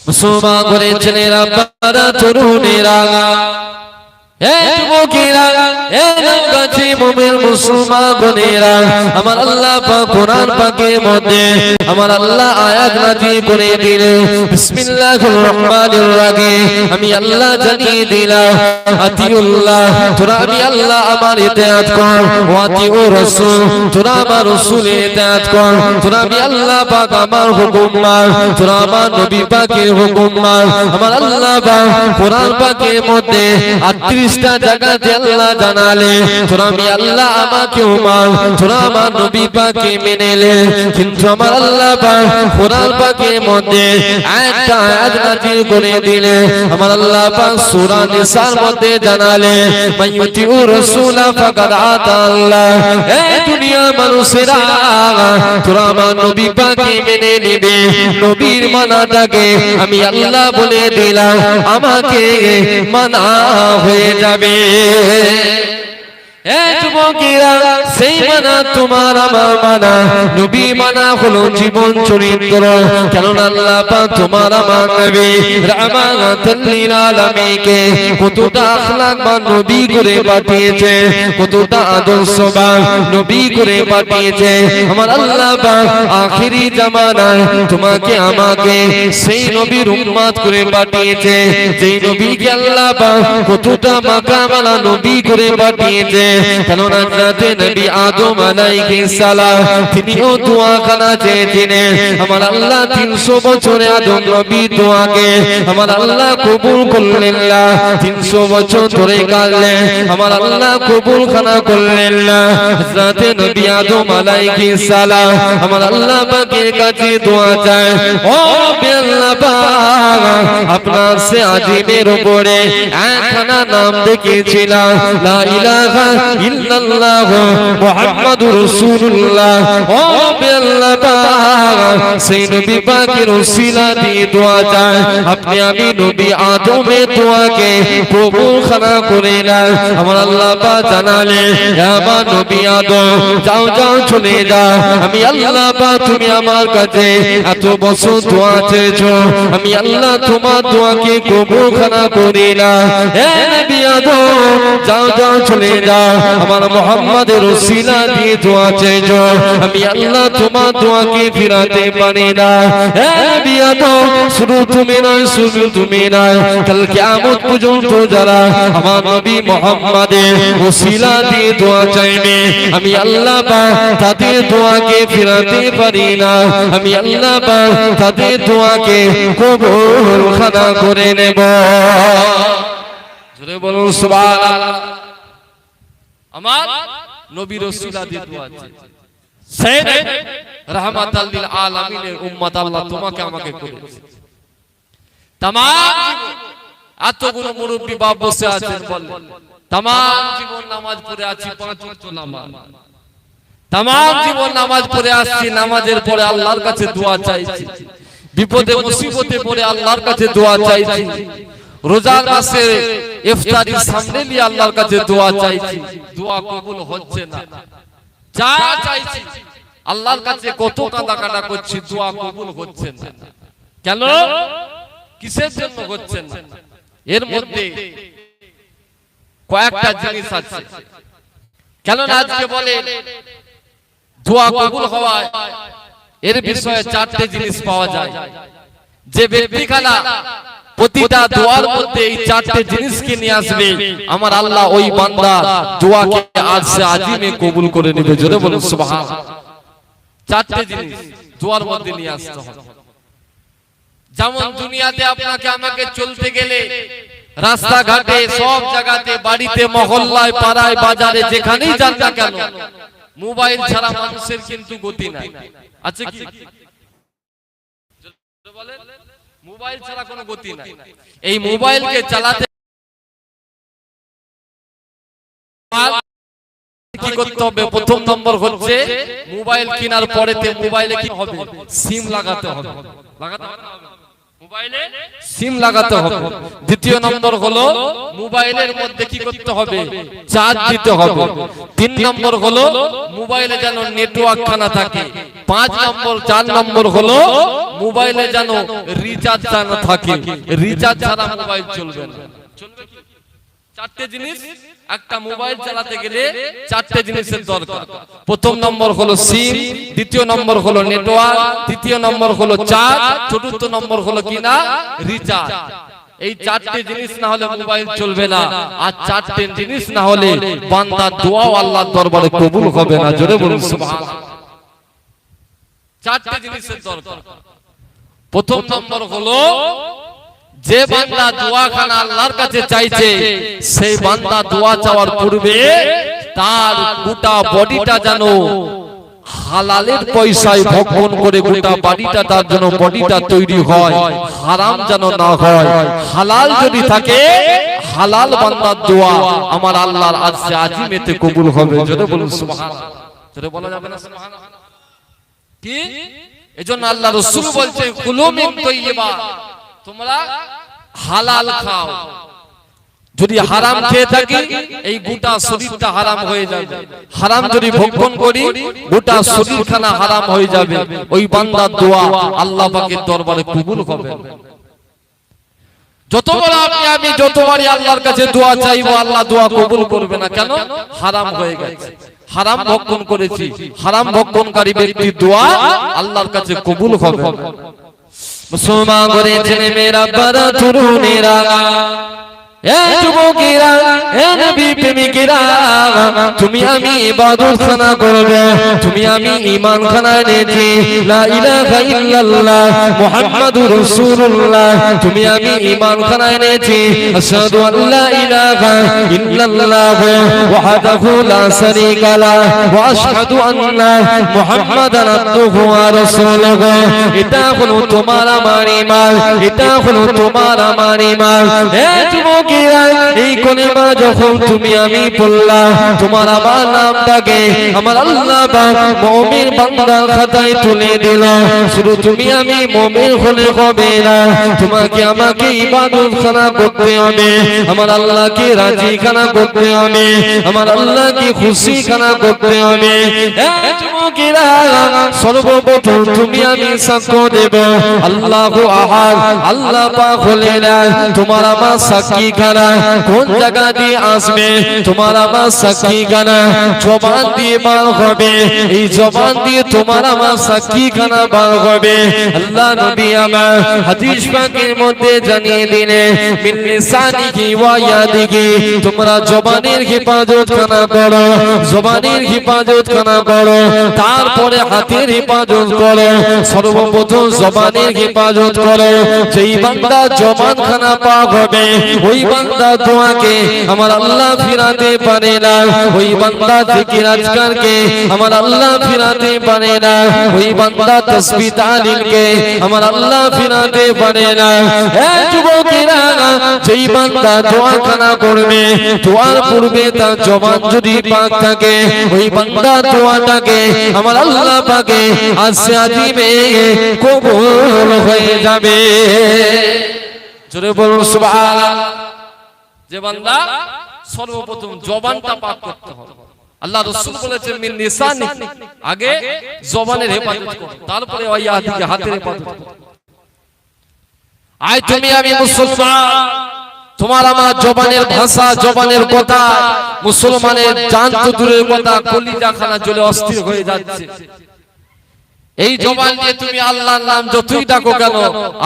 মুসলমান করে ছেলেরা বাবারা তরুণেরা আমার আল্লাহ পাক কোরআন পাকের মধ্যে আমার আল্লাহ আয়াত নাযিল করে দিলেন বিসমিল্লাহির রহমানির রহিম আমি আল্লাহ জানিয়ে দিলাম আতিউল্লাহ তোরা আমি আল্লাহ আমার ইতাআত কর ওয়া আতিউর রাসূল তোরা আমার রাসূলের ইতাআত কর তোরা আমি আল্লাহ পাক আমার হুকুম মান তোরা আমার নবী পাকের হুকুম মান আমার আল্লাহ পাক কোরআন পাকের মধ্যে 38টা জায়গাতে আল্লাহ জানালে তোরা আমি আল্লাহ আমাকে মান তোরা আমার নবী পাককে মেনে নে কিন্তু আমার আল্লাহ পাক কোরআন পাকের মধ্যে একটা আয়াত নাযিল করে দিলে আমার আল্লাহ পাক সূরা নিসার মধ্যে জানালে মাইয়ুতিউর রাসূলা ফাকাদ আতা আল্লাহ এই দুনিয়া মানুষেরা তোরা আমার নবী পাককে মেনে নিবে নবীর মানাটাকে আমি আল্লাহ বলে দিলাম আমাকে মানা হয়ে যাবে সেই মানা তোমার আমার মানা নবী মানা হলো জীবন চরিত্র কেননা আল্লাহ পাক তোমার আমার নবী রাহমাতাল লিল আলামিনকে কতটা আখলাকবান নবী করে পাঠিয়েছে কতটা আদর্শবান নবী করে পাঠিয়েছে আমার আল্লাহ পাক আখিরি জামানায় তোমাকে আমাকে সেই নবীর উম্মত করে পাঠিয়েছে যেই নবীকে আল্লাহ পাক কতটা মাকামওয়ালা নবী করে পাঠিয়েছে কেননা হযরত নবী আদম আলাইহিস সালাম তিনিও দোয়া খানা চেয়েছিলেন আমার আল্লাহ 300 বছরে আদম নবী দোয়াকে আমার আল্লাহ কবুল করলেন না 300 বছর ধরে কাঁদলেন আমার আল্লাহ কবুল খানা করলেন না হযরত নবী আদম আলাইহিস সালাম আমার আল্লাহ পাকের কাছে দোয়া চায় ও আল্লাহ পাক আপনার সে আজিমের উপরে একখানা নাম দেখেছিলাম লা ইলাহা ইল্লাল্লাহ মুহাম্মাদুর রাসূলুল্লাহ ও আল্লাহ পাক সেই নবী পাকের ওসিলা দিয়ে দোয়া চায় আপনি আমি নবী আদমের দোয়াকে কবুল খানা করে নাও আমার আল্লাহ পাক জানালেন হে আমার নবী আদম যাও যাও চলে যাও আমি আল্লাহ পাক তুমি আমার কাছে এত বছর দোয়া চেয়েছো আমি আল্লাহ তোমার দোয়াকে কবুল খানা করে নাও হে নবী আদম যাও যাও চলে যাও আমার মুহাম্মাদের ওসিলা দিয়ে দোয়া চেয়েছো আমি আল্লাহ তোমার দোয়াকে ফিরাতে পারি না হে নবী আদম শুধু তুমি নয় শুধু তুমি নয় কাল কিয়ামত পর্যন্ত যারা আমার নবী মুহাম্মাদের ওসিলা দিয়ে দোয়া চাইবে আমি আল্লাহ পাক তাদের দোয়াকে ফিরাতে পারি না আমি আল্লাহ পাক তাদের দোয়াকে কবুল খানা করে নেব জোরে বলুন সুবহানাল্লাহ আমার নবীর ওসিলা দিয়ে দোয়া চাই সাইয়্যিদ রাহমাতাল লিল আলামিনের উম্মত আল্লাহ তোমাকে আমাকে করেছে तमाम এতগুলো মুরব্বি বাপ বসে আছেন বলেন तमाम জীবন নামাজ পড়ে আছি 5 ওয়াক্ত নামাজ तमाम জীবন নামাজ পড়ে আসছি নামাজের পরে আল্লাহর কাছে দোয়া চাইছি বিপদে মুসিবতে পড়ে আল্লাহর কাছে দোয়া চাইছি রোজার মাসে ইফতারির সামনে নিয়ে আল্লাহর কাছে দোয়া চাইছি দোয়া কবুল হচ্ছে না যা চাইছি আল্লাহর কাছে কত কাঁদা করছি দোয়া কবুল হচ্ছে না কেন কিসের জন্য হচ্ছে না এর মধ্যে কয়েকটা জিনিস আছে কেন আজকে বলে দোয়া কবুল হওয়ায় এর বিষয়ে 4টে জিনিস পাওয়া যায় যে ব্যক্তি খানা প্রতিটা দোয়ার মধ্যে এই 4টে জিনিসকে নিয়ে আসবে আমার আল্লাহ ওই বান্দা দোয়াকে আরশে আজিমে কবুল করে নেবে জোরে বলুন সুবহানাল্লাহ 4টে জিনিস দোয়ার মধ্যে নিয়ে আসতে হবে যেমন দুনিয়াতে আপনাকে আমাকে চলতে গেলে রাস্তাঘাটে সব জায়গাতে বাড়িতে মহল্লায় পাড়ায় বাজারে যেখানেই যান না কেন মোবাইল ছাড়া মানুষের কিন্তু গতি নাই আছে কি বলেন মোবাইল ছাড়া কোনো গতি নাই এই মোবাইলকে চালাতে কি করতে হবে প্রথম নম্বর হচ্ছে মোবাইল কেনার পরেতে মোবাইলে কি হবে সিম লাগাতে হবে মোবাইলে সিম লাগাতে হবে দ্বিতীয় নম্বর হলো মোবাইলের মধ্যে কি করতে হবে চার্জ দিতে হবে 3 নম্বর হলো মোবাইলে যেন নেটওয়ার্ক খানা থাকে 5 নম্বর 4 নম্বর হলো মোবাইলে যেন রিচার্জ না থাকে, রিচার্জ ছাড়া মোবাইল চলবে না। চলবে কি? 4টে জিনিস একটা মোবাইল চালাতে গেলে 4টে জিনিসের দরকার। প্রথম নম্বর হলো সিম, দ্বিতীয় নম্বর হলো নেটওয়ার্ক, তৃতীয় নম্বর হলো চার্জ, চতুর্থ নম্বর হলো কিনা রিচার্জ। এই 4টে জিনিস না হলে মোবাইল চলবে না, আর 4টে জিনিস না হলে বান্দার দোয়াও আল্লাহর দরবারে কবুল হবে না। জোরে বলুন সুবহানাল্লাহ। 4টে জিনিসের দরকার। প্রথম নম্বর হলো যে বান্দা দোয়াখানা আল্লাহর কাছে চাইছে, সেই বান্দা দোয়া চাওয়ার পূর্বে তার গোটা বডিটা যেন হালালের পয়সায় ভক্ষণ করে গোটা বডিটা তার জন্য বডিটা তৈরি হয়, হারাম যেন না হয়। হালাল যদি থাকে, হালাল বান্দার দোয়া আমার আল্লাহর আরশে আজিমেতে কবুল হবে। জোরে বলুন সুবহানাল্লাহ। জোরে বলা যাবে না সুবহানাল্লাহ? কি এজন্য আল্লাহ রাসূল বলছে কুলু মিন তাইয়্যিবাত, তোমরা হালাল খাও। যদি হারাম খেয়ে থাকি এই গোটা শরীরটা হারাম হয়ে যাবে। হারাম যদি ভক্ষণ করি গোটা শরীরখানা হারাম হয়ে যাবে। ওই বান্দার দোয়া আল্লাহ পাকের দরবারে কবুল হবে। যতবার আমি যতবারই আল্লাহর কাছে দোয়া চাইবো আল্লাহ দোয়া কবুল করবে না। কেন? হারাম হয়ে গেছে, হারাম ভক্ষণ করেছি। হারাম ভক্ষণকারী ব্যক্তির দোয়া আল্লাহর কাছে কবুল হবে। মুসলমান করে ছেলে মেয়েরা, বাবা তরুণেরা, এ যুবকেরা, এ নবী প্রেমিকেরা, তুমি আমি ইবাদত খানা করবে, তুমি আমি ঈমান খানা এনেছি, লা ইলাহা ইল্লাল্লাহ মুহাম্মাদুর রাসূলুল্লাহ, তুমি আমি ঈমান খানা এনেছি, আশহাদু আল্লা ইলাহা ইল্লাল্লাহ ওয়াহদাহু লা শারীকা লাহ ওয়া আশহাদু আন্না মুহাম্মাদান আবদুহু ওয়া রাসূলুহু। এটা হলো তোমার আমার ঈমান, এটা হলো তোমার আমার ঈমান। হে যুবক, এই কলিমা যখন তুমি আমি বললাম, তোমার আমার নামটাকে আমার আল্লাহ পাক মুমিন বান্দার খাতায় তুলে দিল। শুধু তুমি আমি মুমিন হলে হবে না, তোমাকে আমাকে ইবাদত খানা করতে হবে, আমার আল্লাহকে রাজি খানা করতে হবে, আমার আল্লাহকে খুশি খানা করতে হবে। যুবকেরা, সর্বপ্রথম তুমি আমি সাক্ষ্য দেব আল্লাহু আহাদ, আল্লাহ পাক হলেন এক। তোমার আমার সাক্ষী খানা কোন জায়গা দিয়ে আসবে? তোমার আমার সাক্ষী খানা জবান দিয়ে বার হবে। এই জবান দিয়ে তোমার আমার সাক্ষী খানা বার হবে। আল্লাহ নবী আমার হাদিস পাকের মধ্যে জানিয়ে দিলেন, মিন লিসানিহি ওয়া ইয়াদিহি, তোমরা জবানের হেফাজত খানা করো, জবানের হেফাজত খানা করো, তারপরে হাতের হেফাজত করো। সর্বপ্রথম জবানের হেফাজত করো। যেই বান্দা জবান খানা পাক হবে, ওই বান্দা দোয়াকে আমার আল্লাহ ফিরাতে পারে না, ওই বান্দা জিকির আজকারকে আমার আল্লাহ ফিরাতে পারে না, ওই বান্দা তাসবিহ তাহলিলকে আমার আল্লাহ ফিরাতে পারে না। হে যুবকেরা, যেই বান্দা দোয়া খানা করবে, দোয়ার পূর্বে তার জবান যদি পাক থাকে, ওই বান্দা দোয়াটাকে আমার আল্লাহ পাকে আরশে আজিমে কবুল হয়ে যাবে। জোরে বলুন সুবহানাল্লাহ। যে বান্দা সর্বপ্রথম জবানটা পাক করতে হবে। আল্লাহ রাসূল বলেছেন মিন লিসানি, আগে জবানের হেফাজত করো, তারপরে ওই ইয়াদিকে হাতের হেফাজত করো। আয় তুমি আমি মুসলমান, তোমার আমার জবানের ভাষা, জবানের কথা, মুসলমানের জান তো দূরের কথা, কলিজা খানা জ্বলে অস্থির হয়ে যাচ্ছে। এই জবান দিয়ে তুমি আল্লাহর নাম যতই ডাকো কেন,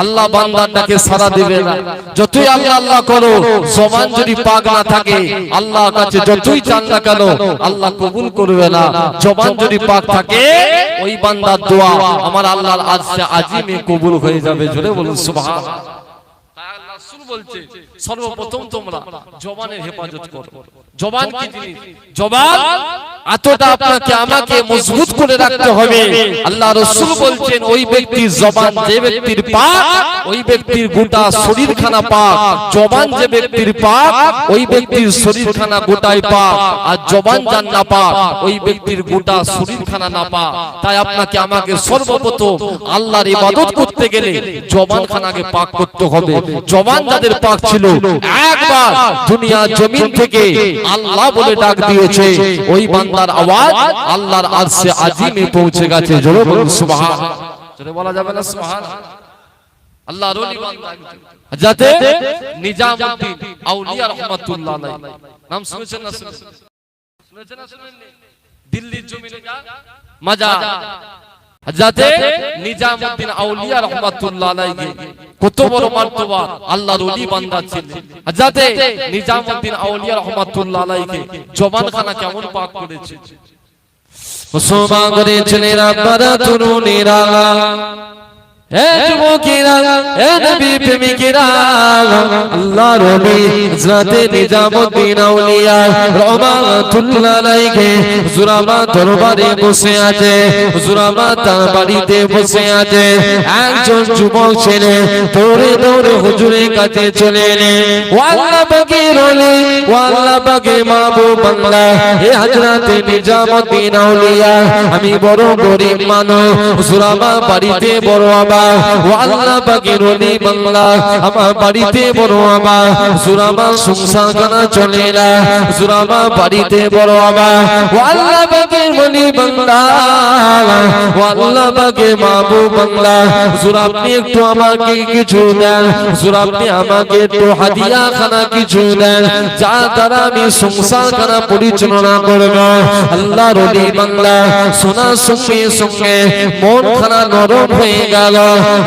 আল্লাহ বান্দার ডাকে সাড়া দিবে না। যতই আল্লাহ আল্লাহ করো, জবান যদি পাক না থাকে, আল্লাহর কাছে যতই চান না কেন আল্লাহ কবুল করবে না। জবান যদি পাক থাকে, ওই বান্দার দোয়া আমার আল্লাহর আরশে আজিমে কবুল হয়ে যাবে। জোরে বলুন সুবহানাল্লাহ। তাই আল্লাহ রাসূল বলছে সর্বপ্রথম তোমরা জবানের হেফাজত করো। জবান কি জিনিস? জবান এতটা আপনাকে আমাকে মজবুত করে রাখতে হবে। আল্লাহ রাসূল বলছেন ওই ব্যক্তির জবান যে ব্যক্তির পাক, ওই ব্যক্তির গোটা শরীরখানা পাক। জবান যে ব্যক্তির পাক, ওই ব্যক্তির শরীরখানা গোটাই পাক। আর জবান যার না পাক, ওই ব্যক্তির গোটা শরীরখানা না পাক। তাই আপনাকে আমাকে সর্বপ্রথম আল্লাহর ইবাদত করতে গেলে জবানখানাকে পাক করতে হবে। জবান তাদের পাক ছিল একবার দুনিয়া জমিন থেকে আল্লাহ বলে ডাক দিয়েছে ওই বান্দার আওয়াজ আল্লাহর আরশে আজিমে পৌঁছে গেছে জোরে বলুন সুবহানাল্লাহ জোরে বলা যাবে না সুবহানাল্লাহ আল্লাহর ওলি বান্দা যাতে নিজামউদ্দিন আউলিয়া রাহমাতুল্লাহ আলাইহি নাম শুনেছেন না শুনেছেন না শুনেননি দিল্লির জমিনে যা মাজার যাতে নিজামউদ্দিন আউলিয়া রাহমাতুল্লাহ আলাইহি কত বড় মার্তবা আল্লাহর ওলি বান্দা ছিলেন যাতে নিজামউদ্দিন আউলিয়া রাহমাতুল্লাহ আলাইহি জবানখানা কেমন পাক করেছে মুসলমান করে ছেলেরা বড় তরুণেরা এ যুবকেরা এ নবী প্রেমিকেরা আল্লাহর ওলি হযরতে নিজামউদ্দিন আউলিয়া রাহমাতুল্লাহ আলাইহি হুজুর আমার দরবারে বসে আছে হুজুর আমার তার বাড়িতে বসে আছে একজন যুবক ছেলে দৌড়ে দৌড়ে হুজুরের কাছে চলে এলেন ও আল্লাহ পাকের ওলি ও আল্লাহ পাকের মাহবুব বাংলা হে হযরতে নিজামউদ্দিন আউলিয়া আমি বড় গরীব মানুষ হুজুর আমার বাড়িতে বড় ও আল্লাহ পাকের ওলি বাংলা আমার বাড়িতে বড় আবা হুজুর আমার সংসার খানা চলে না হুজুর আমার বাড়িতে বড় আবা ও আল্লাহ পাকের ওলি বাংলা ও আল্লাহ পাকের মাহবুব বাংলা হুজুর আপনি একটু আমাকে কিছু দেন হুজুর আপনি আমাকে একটু হাদিয়া খানা কিছু দেন যা দ্বারা আমি সংসার খানা পরিচালনা করব আল্লাহর ওলি বাংলা শোনার সঙ্গে সঙ্গে মন খানা নরম হয়ে গেল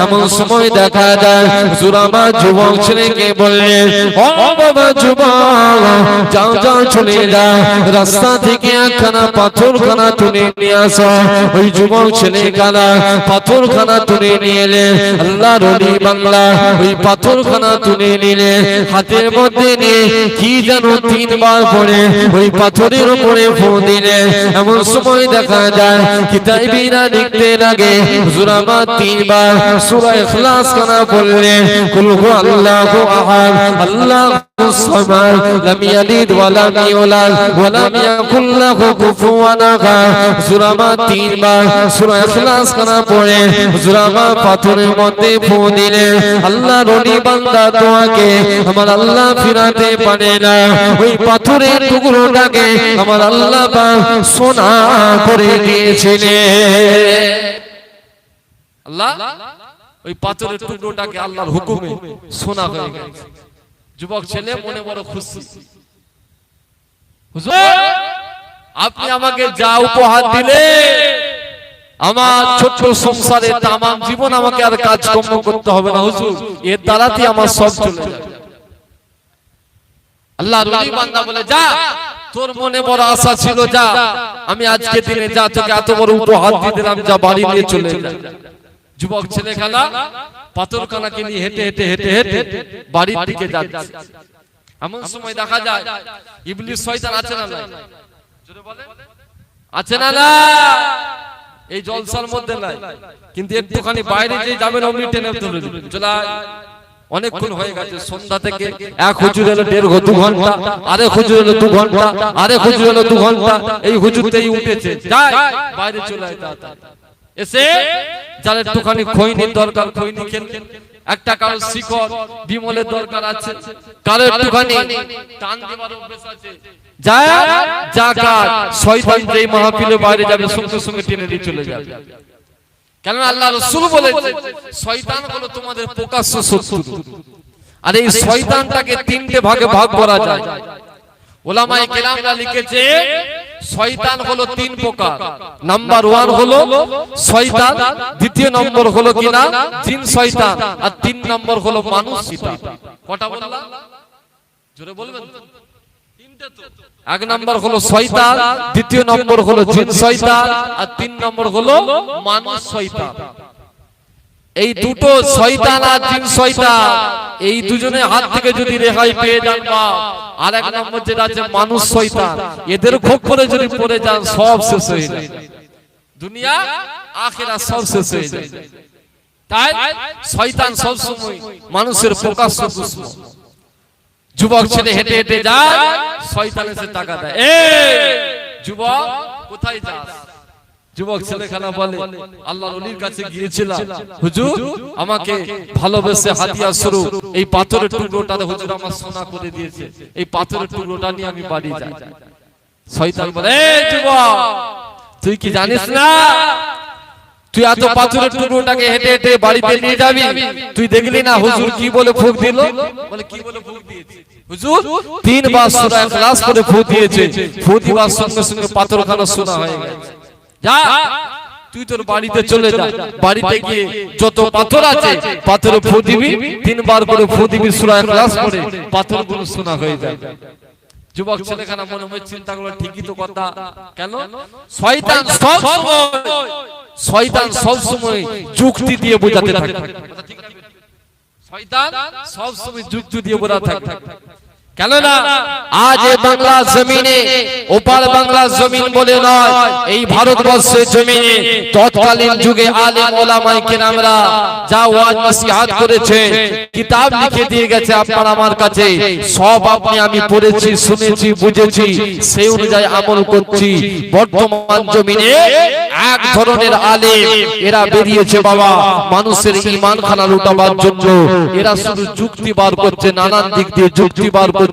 এমন সময় দেখা যায় হুজুর আমার যুবক ছেলেকে বললেন ও বাবা যুবক যাও যাও চলে যাও রাস্তা থেকে একখানা পাথরখানা তুলে নিয়ে আসো ওই যুবক ছেলে কানা পাথরখানা তুলে নিয়ে এলেন আল্লাহর ওলি বাংলা ওই পাথরখানা তুলে নিলে হাতের মধ্যে নিয়ে কি যেন তিনবার পড়ে ওই পাথরের উপরে ফু দিলে এমন সময় দেখা যায় কিতাবীরা লিখতে লাগে হুজুর আমার তিনবার সূরা ইখলাস কানা পড়লেন কুল হু আল্লাহু আহাদ আল্লাহুস সামাদ লাম ইয়ালিদ ওয়া লাম ইউলাদ ওয়া লাম ইয়াকুল লাহু কুফুওয়ান আহাদ সূরা মা তিনবার সূরা ইখলাস কানা পড়ে হুজুর আমার পাথরের মধ্যে ফু দিলেন আল্লাহর ওলি বান্দা তোমাকে আমার আল্লাহ ফিরাতে পারে না ওই পাথরের টুকরোটাকে আমার আল্লাহ পাক সোনা করে দিয়েছিলেন আল্লাহ ওই পাথরের টুকরোটাকে আল্লাহর হুকুমে সোনা হয়ে গেছে যুবক ছেলে মনে বড় খুশি হুজুর আপনি আমাকে যা উপহার দিলে আমার ছোট্ট সংসারে তাম জীবন আমাকে আর কাজকর্ম করতে হবে না হুজুর এর দ্বারাতেই আমার সব চলে যাবে আল্লাহর ওলি বান্দা বলে যা তোর মনে বড় আশা ছিল যা আমি আজকে দিনে যা তোকে এত বড় উপহার দিয়ে দিলাম যা বাড়ি নিয়ে চলে যা যুবক ছেলে খানা পাথরখানাকে নিয়ে হেঁটে হেঁটে হেঁটে হেঁটে বাড়ির দিকে যাচ্ছে এমন সময় দেখা যায় ইবলিস শয়তান আছে না নাই জোরে বলেন আছে না না এই জলসার মধ্যে নাই কিন্তু একটুখানি বাইরে যে যাবেন অমনি টেনে ধরে চলে অনেকক্ষণ হয়ে গেছে সন্ধ্যা থেকে এক হুজুর এলো 1.5 ঘন্টা আরেক হুজুর এলো 2 ঘন্টা আরেক হুজুর এলো 2 ঘন্টা এই হুজুরতেই উঠেছে যাই বাইরে চলে আয় তাড়াতাড়ি এসে যার একটুখানি খৈনির দরকার খৈনি খেলবে একটা কারো শিকড় বিমলের দরকার আছে কারো একটুখানি টান দেবার অভ্যাস আছে যায় জাকাত শয়তান যেই মাহফিলে বাইরে যাবে সঙ্গে সঙ্গে টেনে দিয়ে চলে যাবে কেন আল্লাহ রাসূল বলেছেন শয়তান হলো তোমাদের প্রকাশ্য শত্রু আর এই শয়তানটাকে তিনটে ভাগে ভাগ করা যায় উলামায়ে কেরামরা লিখেছে শয়তান হলো তিন প্রকার নাম্বার 1 হলো শয়তান দ্বিতীয় নম্বর হলো কিনা জিন শয়তান আর 3 নম্বর হলো মানুষ শয়তান কটা বললাম জোরে বলবেন তিনটে তো এক নম্বর হলো শয়তান দ্বিতীয় নম্বর হলো জিন শয়তান আর 3 নম্বর হলো মানুষ শয়তান এই দুটো শয়তান আর জিন শয়তান এই দুজনের হাত থেকে যদি রেহাই পেয়ে যান বা আর এক নম্বর যেটা আছে মানুষ শয়তান এদের খপ্পরে যদি পড়ে যান সব শেষ হয়ে যায় দুনিয়া আখিরাত সব শেষ হয়ে যায় তাই শয়তান সব সময় মানুষের প্রকাশ্য দুশমন যুবক ছেলে হেঁটে হেঁটে যায় শয়তান এসে টাকা দেয় এই যুবক কোথায় যাস যুবক ছেলেখানা বলে আল্লাহর ওলির কাছে গিয়েছিলাম, হুজুর আমাকে ভালোবেসে হাদিয়া স্বরূপ এই পাথরের টুকরোটা হুজুর আমার সোনা করে দিয়েছে, এই পাথরের টুকরোটা নিয়ে আমি বাড়ি যাই। শয়তান বলে, এই যুবক তুই কি জানিস না তুই এত পাথরের টুকরোটাকে হেঁটে হেঁটে বাড়িতে নিয়ে যাবি? তুই দেখলি না হুজুর কি বলে ফুঁক দিল? বলে কি বলে ফুঁক দিয়েছে? হুজুর 3 বার সূরা ইখলাস করে ফুঁক দিয়েছে। ফুঁক দিবার সঙ্গে সঙ্গে পাথরখানা সোনা হয়ে গেছে। যা তুই তোর বাড়িতে চলে যা, বাড়িতে গিয়ে যত পাথর আছে পাথরে ফুঁক দিবি, 3 বার করে ফুঁক দিবি সূরা ইখলাস করে, পাথরগুলো সোনা হয়ে যাবে। যুবক ছেলেখানা মনে মনে চিন্তা করলো, ঠিকই তো কথা। কেন? শয়তান সব সময় যুক্তি দিয়ে বোঝাতে থাকে। শয়তান সব সময় যুক্তি দিয়ে বোঝাতে থাকে। কেন না আজ এই বাংলা জমিনে, ওপার বাংলা জমিন বলে নয়, এই ভারতবর্ষের জমিনে তৎকালীন যুগে আলেম ওলামায়ে কেরামরা যা ওয়াজ নসিহত করেছে, কিতাব লিখে দিয়ে গেছে আপনার আমার কাছে, সব আপনি আমি পড়েছি, শুনেছি, বুঝেছি, সেই অনুযায়ী আমল করছি। বর্তমান জমিনে এক ধরনের আলেম এরা বেরিয়েছে বাবা মানুষের ঈমান খানা লুটাবার জন্য। এরা শুধু যুক্তি বার করছে, নানান দিক দিয়ে যুক্তি বার করছে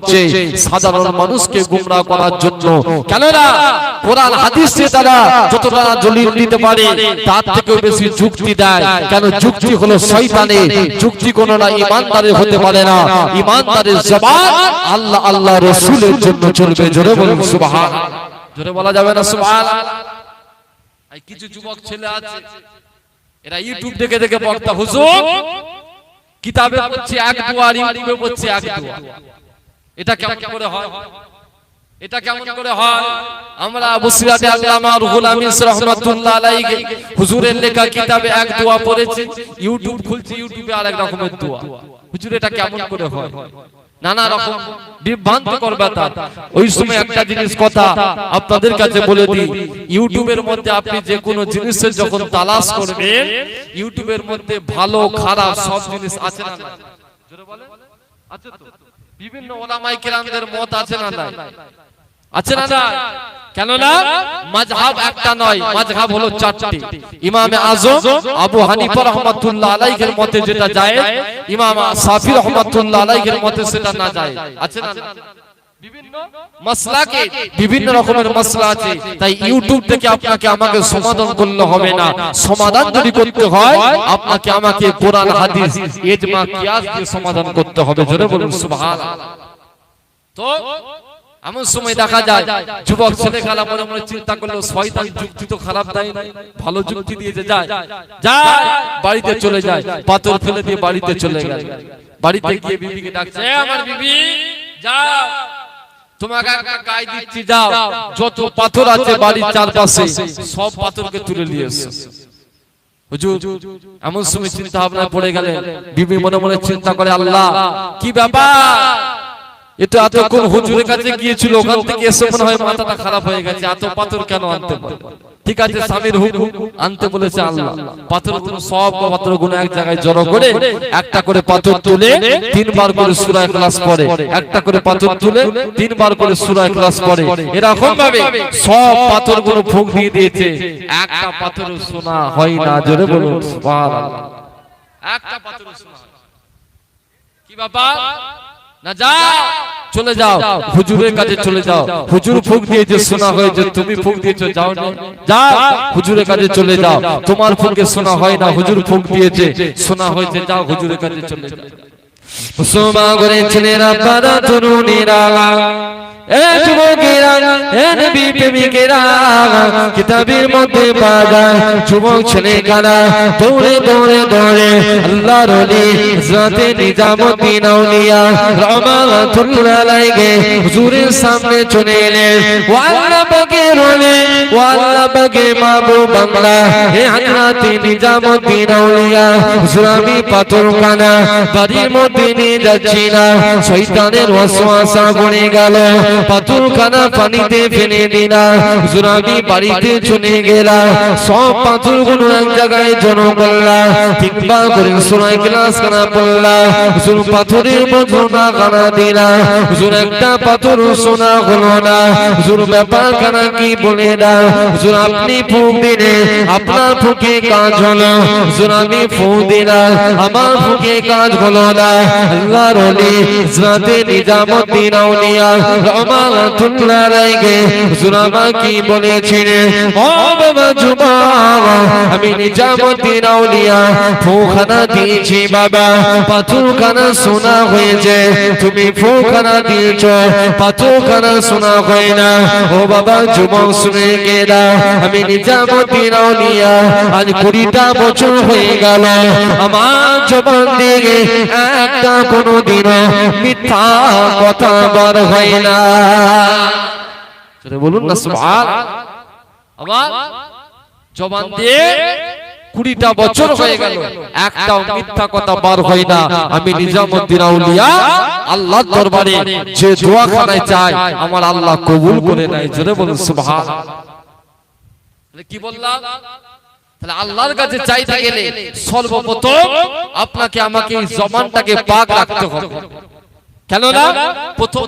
সাধারণ মানুষকে গুমরাহ করার জন্য। কেননা কোরআন হাদিসে তারা যতটা দলিল দিতে পারে তার থেকেও বেশি যুক্তি দেয়। কেন? যুক্তি হলো শয়তানের, যুক্তি কোনো না ঈমানদারের হতে পারে না। ঈমানদারের জবান আল্লাহ আল্লাহ রাসূলের জন্য চলবে। জোরে বলুন সুবহানাল্লাহ। জোরে বলা যাবে না সুবহানাল্লাহ? এই কিছু যুবক ছেলে আছে এরা ইউটিউব দেখে দেখে বক্তা, হুজুর কিতাবে পড়ছে এক দোয়া, ইউটিউবে পড়ছে এক দোয়া। এটা কেমন করে হয়? এটা কেমন করে হয়? আমরা বসিরাতে আল্লামা রুহুল আমিন রাহমাতুল্লাহ আলাইহি হুজুরের লেখা কিতাবে এক দোয়া পড়েছি, ইউটিউব খুলছি, ইউটিউবে আরেক রকমের দোয়া। হুজুর এটা কেমন করে হয়? নানা রকম বিভ্রান্তিকর ব্যাপার। ওই সময় একটা জিনিস কথা আপনাদের কাছে বলে দিই, ইউটিউবের মধ্যে আপনি যে কোনো জিনিসের যখন তালাশ করবেন, ইউটিউবের মধ্যে ভালো খারাপ সব জিনিস আছে না নাই? জোরে বলেন আছে তো? বিভিন্ন ওলামায়ে কেরামদের মত আছে না নাই? আছে না নাই? কেন না মাযহাব একটা নয়, মাযহাব হলো 4টি। ইমামে আযম আবু হানিফা রাহমাতুল্লাহ আলাইহির মতে যেটা যায়, ইমাম শাফি রাহমাতুল্লাহ আলাইহির মতে সেটা না যায়। আছে না? বিভিন্ন মাসলাকে বিভিন্ন রকমের মাসলা আছে। তাই ইউটিউব থেকে আপনাকে আমাকে সমাধান করলে হবে না। সমাধান যদি করতে হয় আপনাকে আমাকে কোরআন হাদিস ইজমা কিয়াস দিয়ে সমাধান করতে হবে। জোরে বলুন সুবহানাল্লাহ। তো এমন সময় দেখা যায় যুবক ছেলে খেলা মনে মনে চিন্তা করলো, শয়তান যুক্তি তো খারাপ দেয় না, ভালো যুক্তি দিয়ে যায়, বাড়িতে চলে যায়, পাথর ফেলে দিয়ে বাড়িতে চলে গেল। বাড়িতে গিয়ে বিবিকে ডাকছে, আমার বিবি যাও তোমাকে একটা গায়ে দিচ্ছি, যাও যত পাথর আছে বাড়ির চারপাশে সব পাথরকে তুলে নিয়ে এসো। হুজুর এমন সময় চিন্তা ভাবনা পড়ে গেলেন। বিবি মনে মনে চিন্তা করে, আল্লাহ কি ব্যাপার, এটা এতক্ষণ হুজুরের কাছে গিয়েছিল, ওখান থেকে এসে মনে হয় মাথাটা খারাপ হয়ে গেছে, এত পাথর কেন আনতে বলে? ঠিক আছে স্বামীর হুকুম, আনতে বলেছে আল্লাহ। পাথর সব পাথরগুলো এক জায়গায় জড়ো করে একটা করে পাথর তুলে 3 বার করে সূরা ইখলাস পড়ে, একটা করে পাথর তুলে 3 বার করে সূরা ইখলাস পড়ে। এরকম ভাবে সব পাথরগুলো ফুঁক দিয়ে দিয়েছে, একটা পাথর সোনা হয় না। জোরে বলুন সুবহানাল্লাহ। একটা পাথর সোনা কি ব্যাপার? না যাও চলে যাও হুজুরের কাছে চলে যাও, হুজুর ফুঁক দিয়েছে সোনা হয়েছে, তুমি ফুঁক দিয়েছো যাও না, যাও হুজুরের কাছে চলে যাও, তোমার ফুঁকে সোনা হয় না, হুজুর ফুঁক দিয়েছে সোনা হয়েছে, যাও হুজুরের কাছে চলে যাও। মুসলমান করে ছেলেরা বাবা তরুণীরা এ যুবকেরা এ নবী প্রেমিকেরা কিতাবের মধ্যে বাজায় যুবক ছেলেরা দৌড়ে দৌড়ে দৌড়ে আল্লাহর ওলি হযরত নিজামুদ্দিন আউলিয়া রাহমাতুল্লাহ আলাইহি হুজুরের সামনে চলে এলেন। ওয়া আল্লাহ পাকের ওলি, ওয়া আল্লাহ পাকের মাহবুব বাংলা হে হযরত নিজামুদ্দিন আউলিয়া হুজুর, আমি পাথরখানা বাড়ির মধ্যে নিয়ে যাচ্ছি না, শয়তানের ওয়াসওয়াসা পড়ে গেল। পাথরখানা পানিতে ফেলে দিলা জুরাবি বাড়িতে চলে গেলা সব পাথরগুলো এক জায়গায় জড়ো করলা তিনবার করে সূরা ইখলাস কানা পড়লা হুজুর পাথরের বদলা কানা দিলা হুজুর একটা পাথর সোনা হলো না হুজুর ব্যাপার কানা কি বলে দাও হুজুর আপনি ফুঁক দিলে আপনার ফুঁকে কাজ হলো হুজুর আমি ফুঁক দিলাম আমার ফুঁকে কাজ হলো না আল্লাহর ওলি হযরত নিজামউদ্দিন আউলিয়া রহমাতুল্লাহ আলাইহি হুজুর আমাকে বলেছিলেন ও বাবা যুবক আমি নিজামউদ্দিন আউলিয়া ফুঁকখানা দিয়েছি বাবা পাথরখানা সোনা হয়েছে তুমি ফুঁকখানা দিয়েছো পাথরখানা সোনা হয় না ও বাবা যুবক শুনে গেলা আমি নিজামউদ্দিন আউলিয়া আজ 20টা বছর হয়ে গেল আমার জবান থেকে একটা কোনোদিনও মিথ্যা কথা বার হয় না বলুন না সুবহানাল্লাহ আমার জবান দিয়ে 20টা বছর হয়ে গেল একটাও মিথ্যা কথা বার হয় না আমি নিজামউদ্দিন আউলিয়া আল্লাহর দরবারে যে দোয়াখানায় চাই আমার আল্লাহ কবুল করে নেয় জোরে বলুন সুবহানাল্লাহ কি বললাম তাহলে আল্লাহর কাছে চাইতে গেলে সর্বপ্রথম আপনাকে আমাকে এই জবানটাকে পাক রাখতে হবে কেন না প্রথম